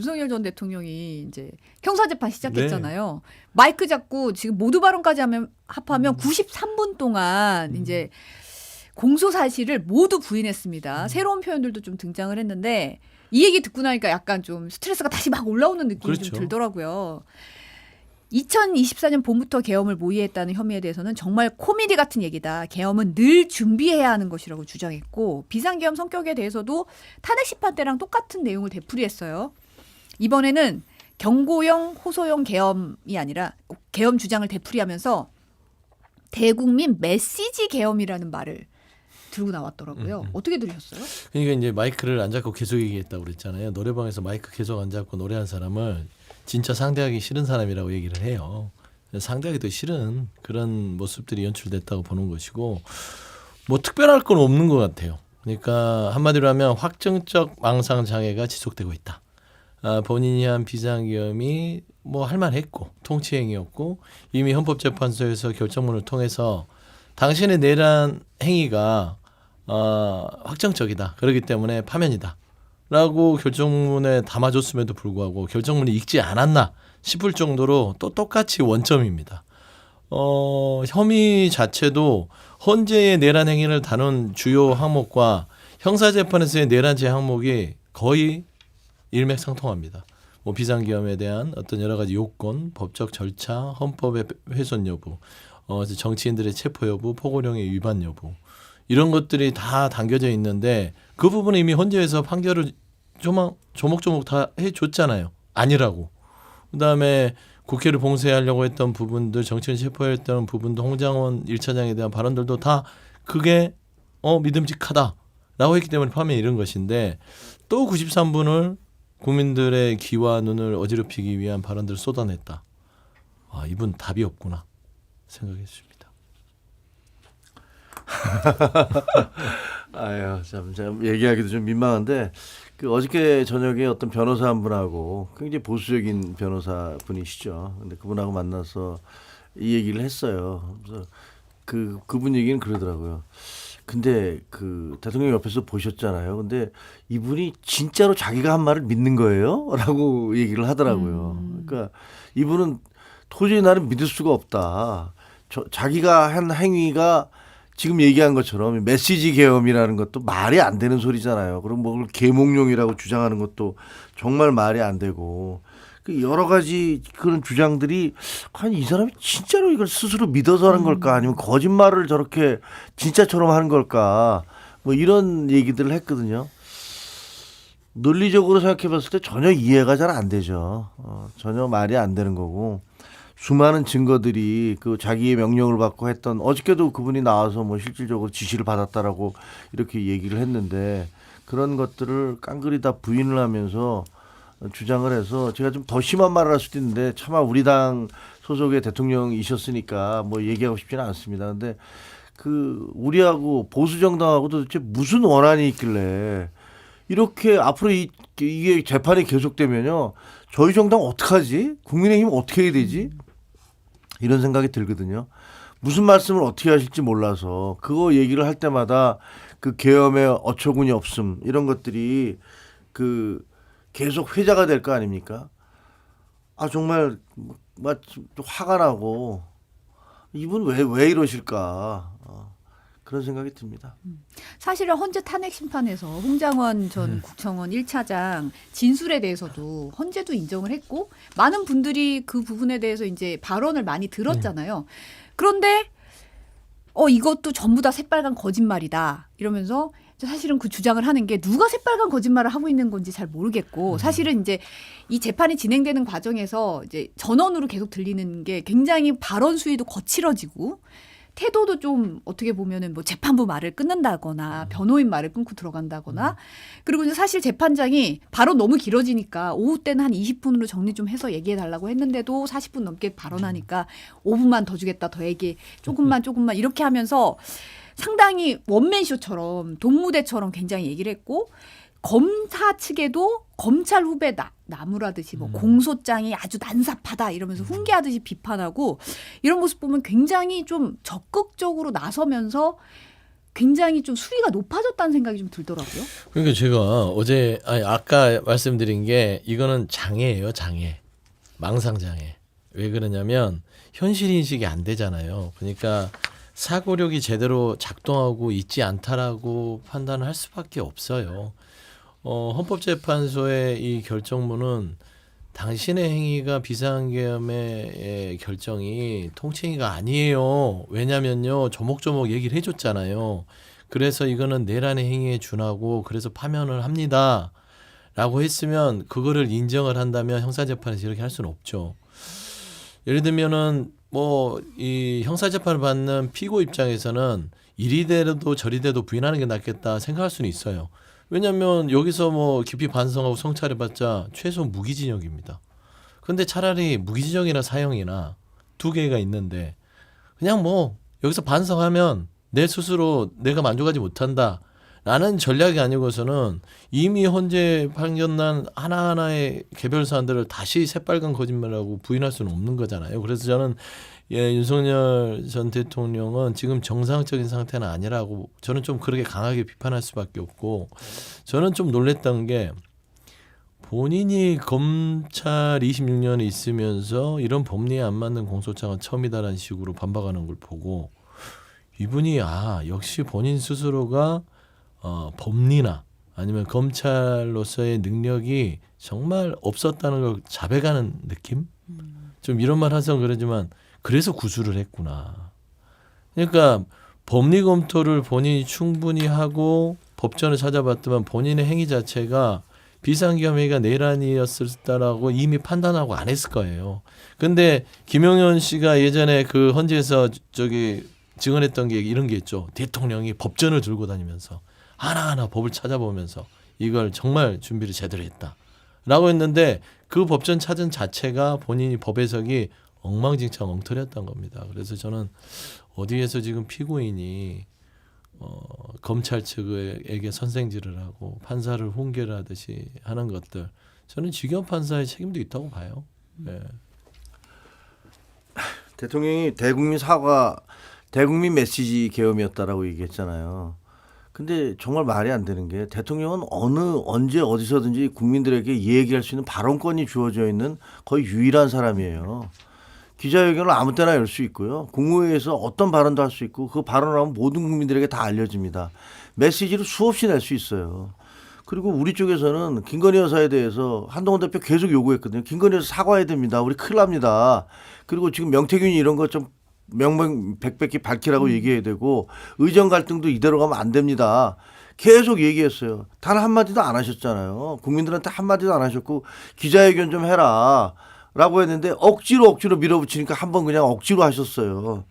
윤석열 전 대통령이 이제 형사재판 시작했잖아요. 네. 마이크 잡고 지금 모두 발언까지 합하면 93분 동안 이제 공소 사실을 모두 부인했습니다. 새로운 표현들도 좀 등장을 했는데 이 얘기 듣고 나니까 약간 좀 스트레스가 다시 막 올라오는 느낌이 그렇죠. 좀 들더라고요. 2024년 봄부터 계엄을 모의했다는 혐의에 대해서는 정말 코미디 같은 얘기다. 계엄은 늘 준비해야 하는 것이라고 주장했고 비상계엄 성격에 대해서도 탄핵 심판 때랑 똑같은 내용을 되풀이했어요. 이번에는 경고형, 호소형 계엄이 아니라 계엄 주장을 되풀이하면서 대국민 메시지 계엄이라는 말을 들고 나왔더라고요. 어떻게 들으셨어요? 그러니까 이제 마이크를 안 잡고 계속 얘기했다고 그랬잖아요. 노래방에서 마이크 계속 안 잡고 노래한 사람을 진짜 상대하기 싫은 사람이라고 얘기를 해요. 상대하기도 싫은 그런 모습들이 연출됐다고 보는 것이고 뭐 특별할 건 없는 것 같아요. 그러니까 한마디로 하면 확정적 망상 장애가 지속되고 있다. 본인이 한 비상계엄이 뭐 할만했고 통치행위였고 이미 헌법재판소에서 결정문을 통해서 당신의 내란 행위가 확정적이다. 그렇기 때문에 파면이다. 라고 결정문에 담아줬음에도 불구하고 결정문이 읽지 않았나 싶을 정도로 또 똑같이 원점입니다. 혐의 자체도 헌재의 내란 행위를 다룬 주요 항목과 형사재판에서의 내란죄 항목이 거의 일맥상통합니다. 뭐 비상계엄에 대한 어떤 여러 가지 요건, 법적 절차, 헌법의 훼손 여부, 정치인들의 체포 여부, 포고령의 위반 여부 이런 것들이 다 담겨져 있는데 그 부분은 이미 헌재에서 판결을 조목조목 다 해줬잖아요. 아니라고. 그다음에 국회를 봉쇄하려고 했던 부분들, 정치인 체포했던 부분도 홍장원 1차장에 대한 발언들도 다 그게 믿음직하다라고 했기 때문에 파면이 이런 것인데 또 93분을 국민들의 귀와 눈을 어지럽히기 위한 발언들을 쏟아냈다. 이분 답이 없구나 생각했습니다. 아유, 참 얘기하기도 좀 민망한데 어저께 저녁에 어떤 변호사 한 분하고 굉장히 보수적인 변호사 분이시죠. 근데 그분하고 만나서 이 얘기를 했어요. 그래서 그분 얘기는 그러더라고요. 근데 대통령 옆에서 보셨잖아요. 근데 이분이 진짜로 자기가 한 말을 믿는 거예요? 라고 얘기를 하더라고요. 그러니까 이분은 도저히 나는 믿을 수가 없다. 자기가 한 행위가 지금 얘기한 것처럼 메시지 계엄이라는 것도 말이 안 되는 소리잖아요. 그럼 뭐 계몽룡이라고 주장하는 것도 정말 말이 안 되고 여러 가지 그런 주장들이 아니 이 사람이 진짜로 이걸 스스로 믿어서 하는 걸까 아니면 거짓말을 저렇게 진짜처럼 하는 걸까 뭐 이런 얘기들을 했거든요. 논리적으로 생각해 봤을 때 전혀 이해가 잘 안 되죠. 전혀 말이 안 되는 거고 수많은 증거들이 자기의 명령을 받고 했던 어저께도 그분이 나와서 뭐 실질적으로 지시를 받았다라고 이렇게 얘기를 했는데 그런 것들을 깡그리 다 부인을 하면서 주장을 해서 제가 좀 더 심한 말을 할 수도 있는데 차마 우리 당 소속의 대통령이셨으니까 뭐 얘기하고 싶지는 않습니다. 근데 우리하고 보수 정당하고 도대체 무슨 원한이 있길래 이렇게 앞으로 이게 재판이 계속되면요 저희 정당 어떡하지? 국민의힘 어떻게 해야 되지? 이런 생각이 들거든요. 무슨 말씀을 어떻게 하실지 몰라서 그거 얘기를 할 때마다 계엄의 어처구니 없음 이런 것들이 계속 회자가 될 거 아닙니까? 정말 화가 나고 이분 왜 이러실까 그런 생각이 듭니다. 사실은 헌재 탄핵 심판에서 홍장원 전 국정원 1차장 진술에 대해서도 헌재도 인정을 했고 많은 분들이 그 부분에 대해서 이제 발언을 많이 들었잖아요. 그런데 이것도 전부 다 새빨간 거짓말이다 이러면서 사실은 그 주장을 하는 게 누가 새빨간 거짓말을 하고 있는 건지 잘 모르겠고 사실은 이제 이 재판이 진행되는 과정에서 이제 전원으로 계속 들리는 게 굉장히 발언 수위도 거칠어지고 태도도 좀 어떻게 보면은 뭐 재판부 말을 끊는다거나 변호인 말을 끊고 들어간다거나 그리고 이제 사실 재판장이 발언 너무 길어지니까 오후 때는 한 20분으로 정리 좀 해서 얘기해 달라고 했는데도 40분 넘게 발언하니까 5분만 더 주겠다 더 얘기 조금만 이렇게 하면서 상당히 원맨쇼처럼 동무대처럼 굉장히 얘기를 했고 검사 측에도 검찰 후배 나무라듯이 뭐 공소장이 아주 난삽하다 이러면서 훈계하듯이 비판하고 이런 모습 보면 굉장히 좀 적극적으로 나서면서 굉장히 좀 수위가 높아졌다는 생각이 좀 들더라고요. 그러니까 제가 아까 말씀드린 게 이거는 장애예요, 장애. 망상 장애. 왜 그러냐면 현실 인식이 안 되잖아요. 그러니까 사고력이 제대로 작동하고 있지 않다라고 판단을 할 수밖에 없어요. 헌법재판소의 이 결정문은 당신의 행위가 비상계엄의 결정이 통칭이가 아니에요. 왜냐면요, 조목조목 얘기를 해줬잖아요. 그래서 이거는 내란의 행위에 준하고 그래서 파면을 합니다. 라고 했으면 그거를 인정을 한다면 형사재판에서 이렇게 할 수는 없죠. 예를 들면은 뭐 이 형사재판을 받는 피고 입장에서는 이리 돼도 저리 돼도 부인하는 게 낫겠다 생각할 수는 있어요. 왜냐하면 여기서 뭐 깊이 반성하고 성찰해봤자 최소 무기징역입니다. 근데 차라리 무기징역이나 사형이나 두 개가 있는데 그냥 뭐 여기서 반성하면 내 스스로 내가 만족하지 못한다 라는 전략이 아니고서는 이미 헌재 판결난 하나하나의 개별 사안들을 다시 새빨간 거짓말하고 부인할 수는 없는 거잖아요. 그래서 저는 윤석열 전 대통령은 지금 정상적인 상태는 아니라고 저는 좀 그렇게 강하게 비판할 수밖에 없고, 저는 좀 놀랬던 게 본인이 검찰 26년에 있으면서 이런 법리에 안 맞는 공소장은 처음이다라는 식으로 반박하는 걸 보고 이분이 역시 본인 스스로가 법리나 아니면 검찰로서의 능력이 정말 없었다는 걸 자백하는 느낌? 좀 이런 말 해서 그러지만 그래서 구술을 했구나. 그러니까 법리 검토를 본인이 충분히 하고 법전을 찾아봤더만 본인의 행위 자체가 비상계엄회의가 내란이었을다라고 이미 판단하고 안 했을 거예요. 근데 김용현 씨가 예전에 그 헌재에서 증언했던 게 이런 게 있죠. 대통령이 법전을 들고 다니면서 하나하나 법을 찾아보면서 이걸 정말 준비를 제대로 했다라고 했는데 그 법전 찾은 자체가 본인이 법 해석이 엉망진창 엉터리였던 겁니다. 그래서 저는 어디에서 지금 피고인이 검찰 측에게 선생질을 하고 판사를 훈계를 하듯이 하는 것들, 저는 직영 판사의 책임도 있다고 봐요. 네. 대통령이 대국민 사과, 대국민 메시지 계엄이었다라고 얘기했잖아요. 근데 정말 말이 안 되는 게 대통령은 언제 어디서든지 국민들에게 얘기할 수 있는 발언권이 주어져 있는 거의 유일한 사람이에요. 기자회견을 아무 때나 열 수 있고요. 국무회의에서 어떤 발언도 할 수 있고 그 발언을 하면 모든 국민들에게 다 알려집니다. 메시지를 수없이 낼 수 있어요. 그리고 우리 쪽에서는 김건희 여사에 대해서 한동훈 대표 계속 요구했거든요. 김건희 여사 사과해야 됩니다. 우리 큰일 납니다. 그리고 지금 명태균이 이런 것 좀 명명백백히 밝히라고 얘기해야 되고 의정 갈등도 이대로 가면 안 됩니다. 계속 얘기했어요. 단 한마디도 안 하셨잖아요. 국민들한테 한마디도 안 하셨고 기자회견 좀 해라 라고 했는데 억지로 밀어붙이니까 한번 그냥 억지로 하셨어요.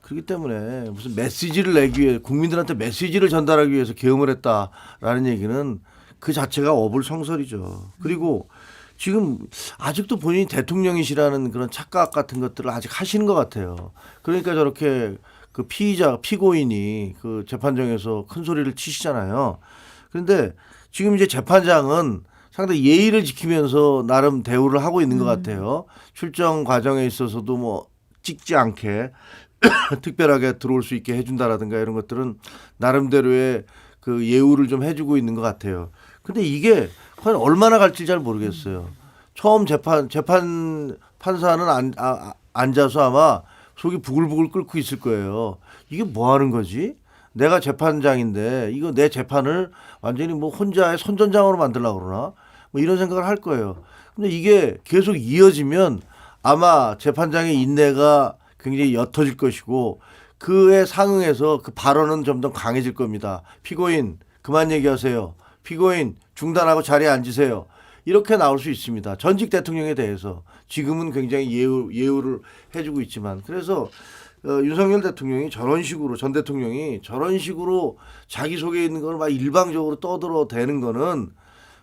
그렇기 때문에 무슨 메시지를 내기 위해 국민들한테 메시지를 전달하기 위해서 계엄을 했다라는 얘기는 그 자체가 어불성설이죠. 그리고 지금 아직도 본인이 대통령이시라는 그런 착각 같은 것들을 아직 하시는 것 같아요. 그러니까 저렇게 그 피고인이 그 재판정에서 큰 소리를 치시잖아요. 그런데 지금 이제 재판장은 상당히 예의를 지키면서 나름 대우를 하고 있는 것 같아요. 출정 과정에 있어서도 뭐 찍지 않게 특별하게 들어올 수 있게 해준다라든가 이런 것들은 나름대로의 그 예우를 좀 해주고 있는 것 같아요. 근데 이게 과연 얼마나 갈지 잘 모르겠어요. 처음 재판 판사는 앉아서 아마 속이 부글부글 끓고 있을 거예요. 이게 뭐 하는 거지? 내가 재판장인데 이거 내 재판을 완전히 뭐 혼자의 선전장으로 만들려고 그러나? 뭐 이런 생각을 할 거예요. 근데 이게 계속 이어지면 아마 재판장의 인내가 굉장히 옅어질 것이고 그에 상응해서 그 발언은 좀 더 강해질 겁니다. 피고인 그만 얘기하세요. 피고인 중단하고 자리에 앉으세요. 이렇게 나올 수 있습니다. 전직 대통령에 대해서 지금은 굉장히 예우를 해주고 있지만 그래서 윤석열 대통령이 저런 식으로 전 대통령이 저런 식으로 자기 속에 있는 걸 막 일방적으로 떠들어대는 거는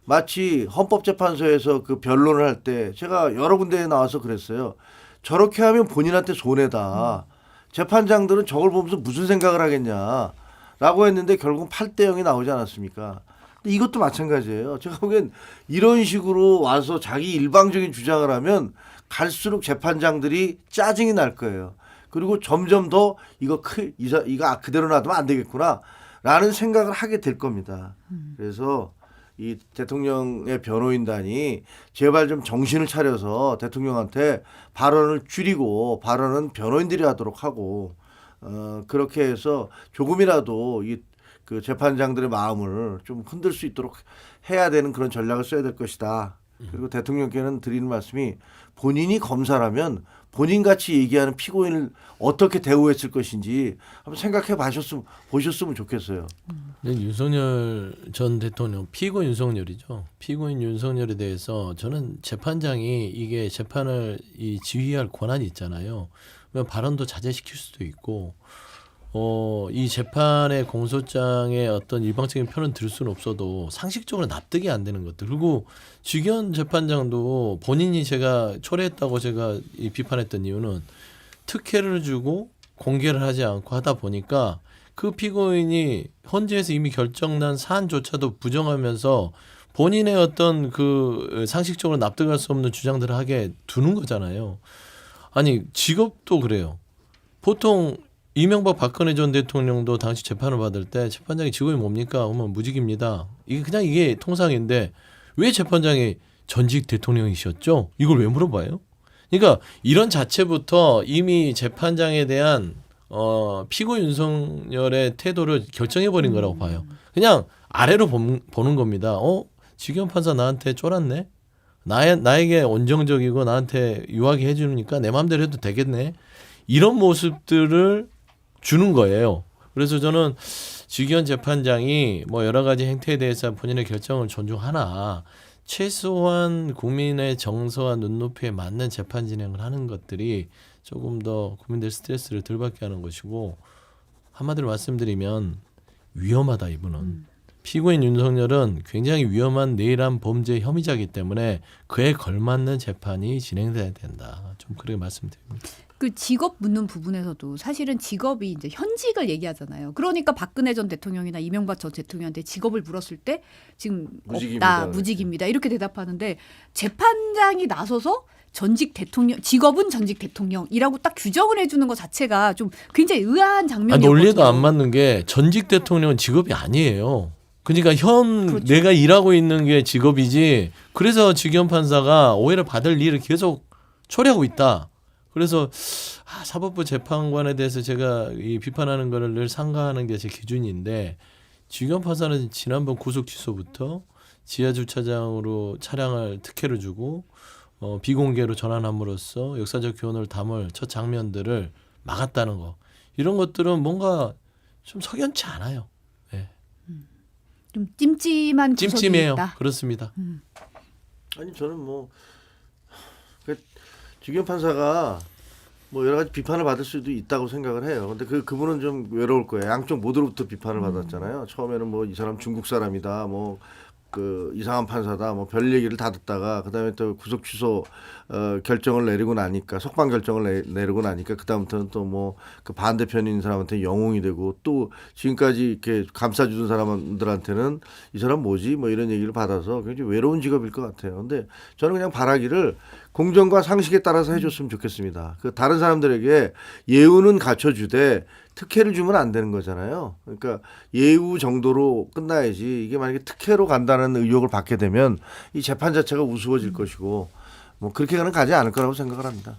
마치 헌법재판소에서 그 변론을 할 때 제가 여러 군데에 나와서 그랬어요. 저렇게 하면 본인한테 손해다. 재판장들은 저걸 보면서 무슨 생각을 하겠냐라고 했는데 결국은 8대0이 나오지 않았습니까? 근데 이것도 마찬가지예요. 제가 보기엔 이런 식으로 와서 자기 일방적인 주장을 하면 갈수록 재판장들이 짜증이 날 거예요. 그리고 점점 더 이거 그대로 놔두면 안 되겠구나라는 생각을 하게 될 겁니다. 그래서 이 대통령의 변호인단이 제발 좀 정신을 차려서 대통령한테 발언을 줄이고 발언은 변호인들이 하도록 하고 그렇게 해서 조금이라도 그 재판장들의 마음을 좀 흔들 수 있도록 해야 되는 그런 전략을 써야 될 것이다. 그리고 대통령께는 드리는 말씀이 본인이 검사라면 본인같이 얘기하는 피고인을 어떻게 대우했을 것인지 한번 생각해 보셨으면 좋겠어요. 윤석열 전 대통령 피고인 윤석열이죠. 피고인 윤석열에 대해서 저는 재판장이 이게 재판을 지휘할 권한이 있잖아요. 발언도 자제시킬 수도 있고 이 재판의 공소장에 어떤 일방적인 표현을 들 수는 없어도 상식적으로 납득이 안 되는 것들. 그리고 주기현 재판장도 본인이 제가 초래했다고 제가 비판했던 이유는 특혜를 주고 공개를 하지 않고 하다 보니까 그 피고인이 헌재에서 이미 결정난 사안조차도 부정하면서 본인의 어떤 그 상식적으로 납득할 수 없는 주장들을 하게 두는 거잖아요. 아니 직업도 그래요. 보통 이명박 박근혜 전 대통령도 당시 재판을 받을 때 재판장이 직업이 뭡니까? 그러면 무직입니다. 이게 통상인데 왜 재판장이 전직 대통령이셨죠? 이걸 왜 물어봐요? 그러니까 이런 자체부터 이미 재판장에 대한 피고 윤석열의 태도를 결정해버린 거라고 봐요. 그냥 아래로 보는 겁니다. 지기현 판사 나한테 쫄았네? 나에게 온정적이고 나한테 유하게 해주니까 내 마음대로 해도 되겠네? 이런 모습들을 주는 거예요. 그래서 저는 지기현 재판장이 뭐 여러 가지 행태에 대해서 본인의 결정을 존중하나 최소한 국민의 정서와 눈높이에 맞는 재판 진행을 하는 것들이 조금 더 국민들 스트레스를 덜 받게 하는 것이고 한마디로 말씀드리면 위험하다 이분은. 피고인 윤석열은 굉장히 위험한 내일한 범죄 혐의자이기 때문에 그에 걸맞는 재판이 진행돼야 된다. 좀 그렇게 말씀드립니다. 그 직업 묻는 부분에서도 사실은 직업이 이제 현직을 얘기하잖아요. 그러니까 박근혜 전 대통령이나 이명박 전 대통령한테 직업을 물었을 때 지금 무직입니다. 없다, 무직입니다. 이렇게 대답하는데 재판장이 나서서 전직 대통령, 직업은 전직 대통령이라고 딱 규정을 해주는 것 자체가 좀 굉장히 의아한 장면이었거든요. 논리도 안 맞는 게 전직 대통령은 직업이 아니에요. 그러니까 그렇죠. 내가 일하고 있는 게 직업이지. 그래서 지기현 판사가 오해를 받을 일을 계속 초래하고 있다. 그래서 사법부 재판관에 대해서 제가 이 비판하는 거를 늘 상가하는 게 제 기준인데 지기현 판사는 지난번 구속 취소부터 지하 주차장으로 차량을 특혜를 주고 비공개로 전환함으로써 역사적 교훈을 담을 첫 장면들을 막았다는 거. 이런 것들은 뭔가 좀 석연치 않아요. 네. 좀 찜찜한 구석이 찜찜해요. 있다. 그렇습니다. 아니 저는 지기현 판사가 뭐 여러 가지 비판을 받을 수도 있다고 생각을 해요. 근데 그분은 좀 외로울 거예요. 양쪽 모두로부터 비판을 받았잖아요. 처음에는 뭐 이 사람 중국 사람이다, 뭐 그 이상한 판사다, 뭐 별 얘기를 다 듣다가 그다음에 또 구속 취소 결정을 내리고 나니까 석방 결정을 내리고 나니까 그다음부터는 또 뭐 그 반대편인 사람한테 영웅이 되고 또 지금까지 이렇게 감싸주던 사람들한테는 이 사람 뭐지 뭐 이런 얘기를 받아서 굉장히 외로운 직업일 것 같아요. 근데 저는 그냥 바라기를 공정과 상식에 따라서 해줬으면 좋겠습니다. 그 다른 사람들에게 예우는 갖춰주되 특혜를 주면 안 되는 거잖아요. 그러니까 예우 정도로 끝나야지 이게 만약에 특혜로 간다는 의혹을 받게 되면 이 재판 자체가 우스워질 것이고 뭐 그렇게는 가지 않을 거라고 생각을 합니다.